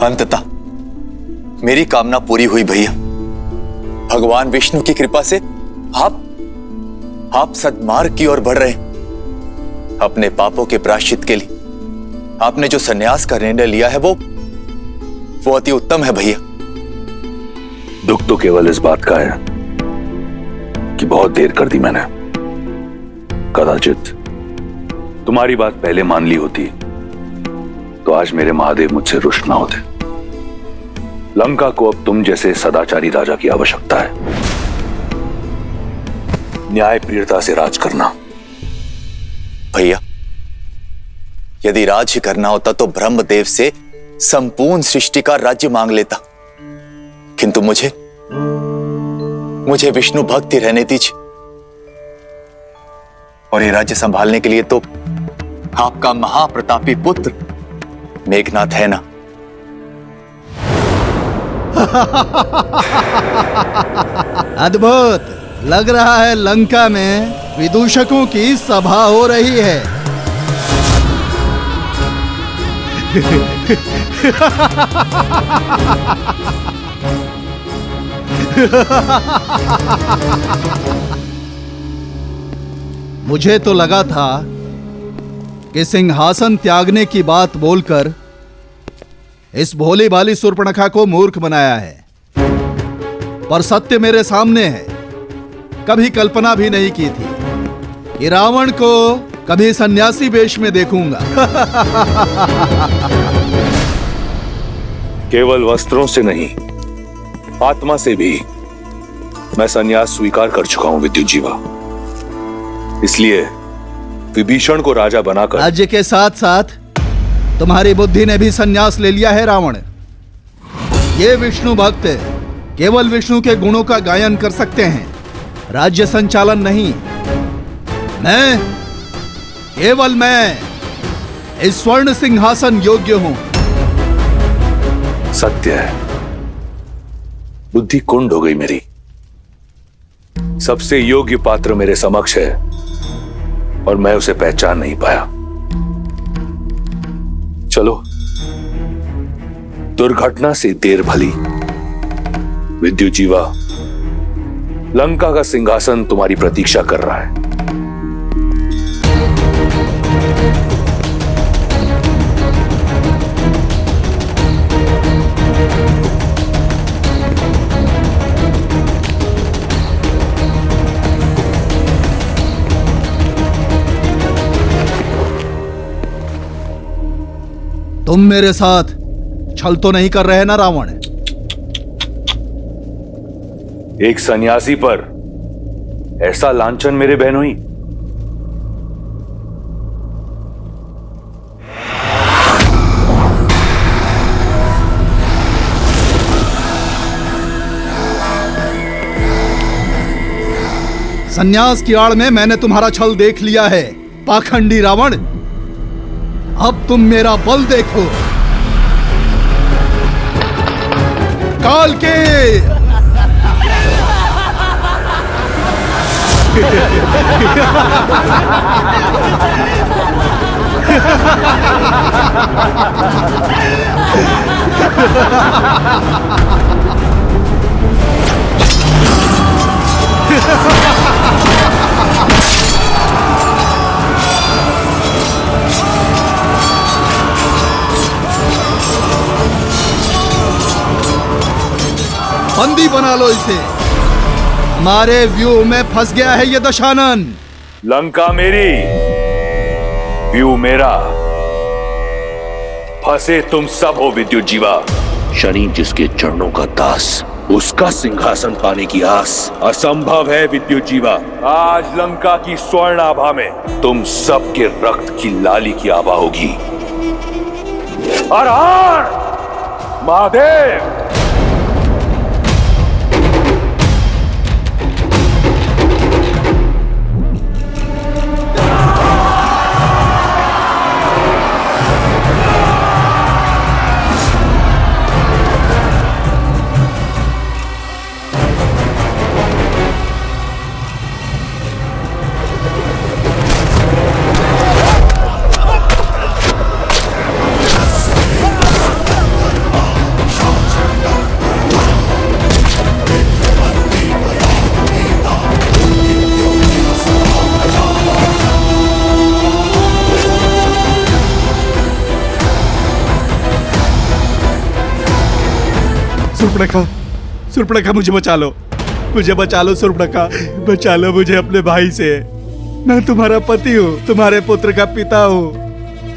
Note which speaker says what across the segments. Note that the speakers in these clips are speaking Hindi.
Speaker 1: अंततः मेरी कामना पूरी हुई भैया। भगवान विष्णु की कृपा से आप सद्मार्ग की ओर बढ़ रहे हैं। अपने पापों के प्रायश्चित के लिए आपने जो सन्यास का निर्णय लिया है वो अति उत्तम है भैया।
Speaker 2: दुख तो केवल इस बात का है कि बहुत देर कर दी मैंने। कदाचित तुम्हारी बात पहले मान ली होती तो आज मेरे महादेव मुझसे रुष्ट ना होते। लंका को अब तुम जैसे सदाचारी राजा की आवश्यकता है। न्याय प्रियता से राज करना।
Speaker 1: भैया, यदि राज ही करना होता तो ब्रह्मदेव से संपूर्ण सृष्टि का राज्य मांग लेता, किंतु मुझे विष्णु भक्ति रहने दीजिए। और ये राज्य संभालने के लिए तो आपका महाप्रतापी पुत्र मेघनाथ है ना।
Speaker 3: अद्भुत लग रहा है। लंका में विदूषकों की सभा हो रही है। मुझे तो लगा था कि सिंहासन त्यागने की बात बोलकर इस भोली भाली शूर्पणखा को मूर्ख बनाया है, पर सत्य मेरे सामने है। कभी कल्पना भी नहीं की थी कि रावण को कभी सन्यासी वेश में देखूंगा।
Speaker 2: केवल वस्त्रों से नहीं, आत्मा से भी मैं सन्यास स्वीकार कर चुका हूं विद्युत जीवा। इसलिए विभीषण को राजा बनाकर
Speaker 3: राज्य के साथ साथ तुम्हारी बुद्धि ने भी सन्यास ले लिया है रावण। ये विष्णु भक्त केवल विष्णु के गुणों का गायन कर सकते हैं, राज्य संचालन नहीं। केवल मैं इस स्वर्ण सिंहासन योग्य हूं।
Speaker 2: सत्य है, बुद्धि कुंड हो गई मेरी। सबसे योग्य पात्र मेरे समक्ष है और मैं उसे पहचान नहीं पाया। चलो, दुर्घटना से देर भली। विद्युत जीवा, लंका का सिंहासन तुम्हारी प्रतीक्षा कर रहा है।
Speaker 3: तुम मेरे साथ छल तो नहीं कर रहे ना रावण?
Speaker 2: एक सन्यासी पर ऐसा लांछन मेरे बहनोई।
Speaker 3: सन्यास की आड़ में मैंने तुम्हारा छल देख लिया है, पाखंडी रावण। अब तुम मेरा बल देखो। काल के बंदी बना लो इसे। हमारे व्यूह में फंस गया है ये दशानन।
Speaker 2: लंका मेरी, व्यू मेरा, फंसे तुम सब हो विद्युत जीवा। शनि जिसके चरणों का दास, उसका सिंहासन पाने की आस असंभव है विद्युत जीवा। आज लंका की स्वर्ण आभा में तुम सबके रक्त की लाली की आभा होगी। हर हर महादेव।
Speaker 3: सुर्पणखा, सुर्पणखा मुझे बचा लो, मुझे बचा लो सुर्पणखा, बचा लो मुझे अपने भाई से। मैं तुम्हारा पति हूँ, तुम्हारे पुत्र का पिता हूँ।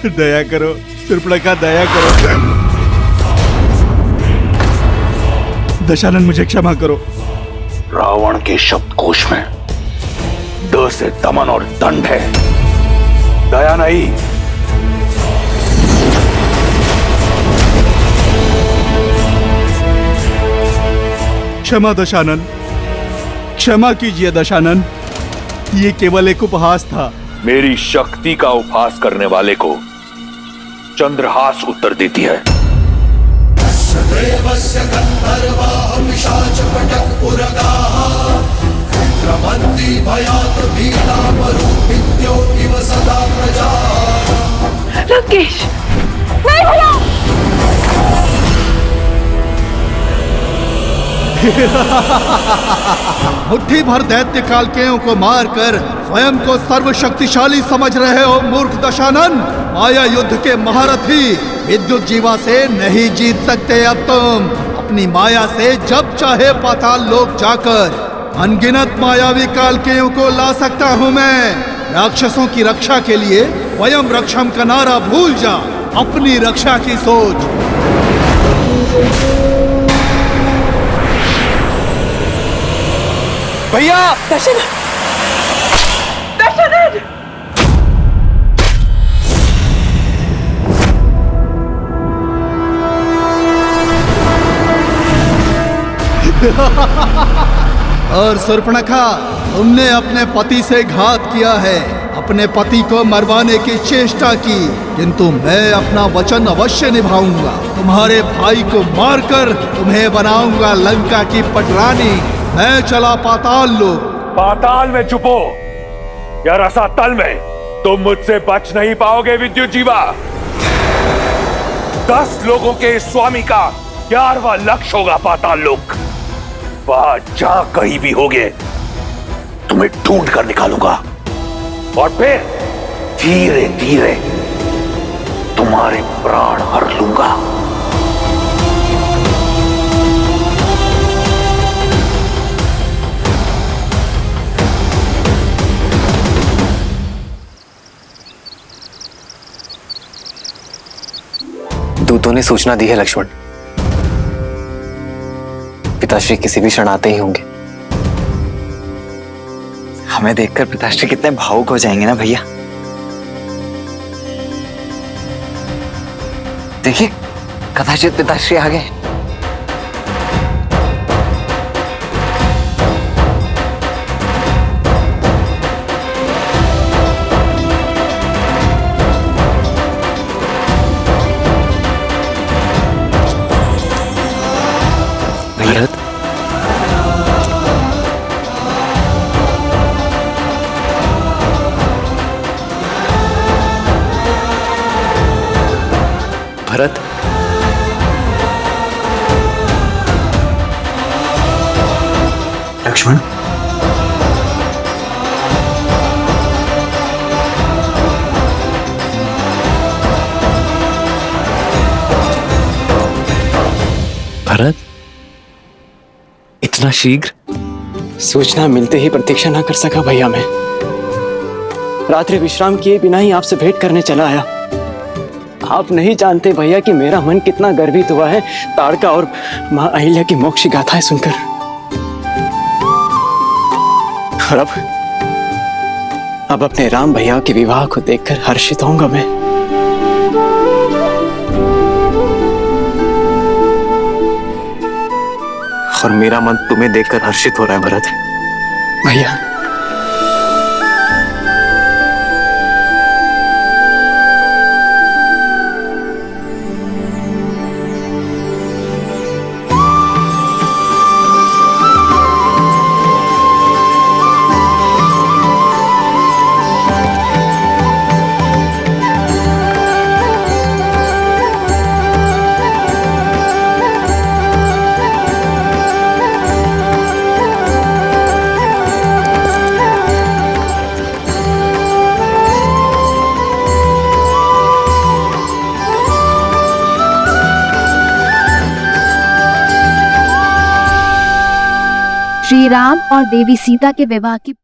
Speaker 3: दया करो सुर्पणखा, दया करो। दशानन मुझे क्षमा करो।
Speaker 2: रावण के शब्दकोश में द से दमन और दंड है, दया नहीं।
Speaker 3: क्षमा दशानन, क्षमा कीजिए दशानन, ये केवल एक उपहास था।
Speaker 2: मेरी शक्ति का उपहास करने वाले को चंद्रहास उत्तर देती है।
Speaker 4: लंकेश, नहीं भैया।
Speaker 3: मुट्ठी भर दैत्य कालकेयों को मारकर स्वयं को सर्वशक्तिशाली समझ रहे हो मूर्ख दशानन। माया युद्ध के महारथी विद्युत जीवा से नहीं जीत सकते अब तुम। अपनी माया से जब चाहे पाताल लोक जाकर अनगिनत मायावी कालकेयों को ला सकता हूँ मैं। राक्षसों की रक्षा के लिए वयम रक्षम का नारा भूल जा, अपनी रक्षा की सोच।
Speaker 1: भैया,
Speaker 4: दशानन, दशानन!
Speaker 3: और सुर्पणखा, तुमने अपने पति से घात किया है, अपने पति को मरवाने की चेष्टा की, किंतु मैं अपना वचन अवश्य निभाऊंगा। तुम्हारे भाई को मारकर तुम्हें बनाऊंगा लंका की पटरानी। मैं चला पाताल लोक।
Speaker 2: पाताल में छुपो या रसातल में, तुम मुझसे बच नहीं पाओगे विद्युत जीवा। 10 लोगों के स्वामी का 11वां लक्ष्य होगा पाताल लोक। वहां जहां कहीं भी होगे तुम्हें ढूंढ कर निकालूंगा और फिर धीरे धीरे तुम्हारे प्राण हर लूंगा।
Speaker 5: दूतों ने सूचना दी है लक्ष्मण, पिताश्री किसी भी क्षण आते ही होंगे।
Speaker 6: हमें देखकर पिताश्री कितने भावुक हो जाएंगे ना भैया। देखिए, कदाचित पिताश्री आ गए।
Speaker 5: भरत, भरत,
Speaker 6: लक्ष्मण,
Speaker 5: भरत, इतना शीघ्र?
Speaker 7: सूचना मिलते ही प्रतीक्षा ना कर सका भैया मैं। रात्रि विश्राम किए बिना ही आपसे भेंट करने चला आया। आप नहीं जानते भैया कि मेरा मन कितना गर्वित हुआ है ताड़का और मां अहिल्या की मोक्ष गाथाएं सुनकर। और अब अपने राम भैया के विवाह को देखकर हर्षित होऊंगा मैं।
Speaker 5: और मेरा मन तुम्हें देखकर हर्षित हो रहा है भरत।
Speaker 7: भैया,
Speaker 8: श्री राम और देवी सीता के विवाह की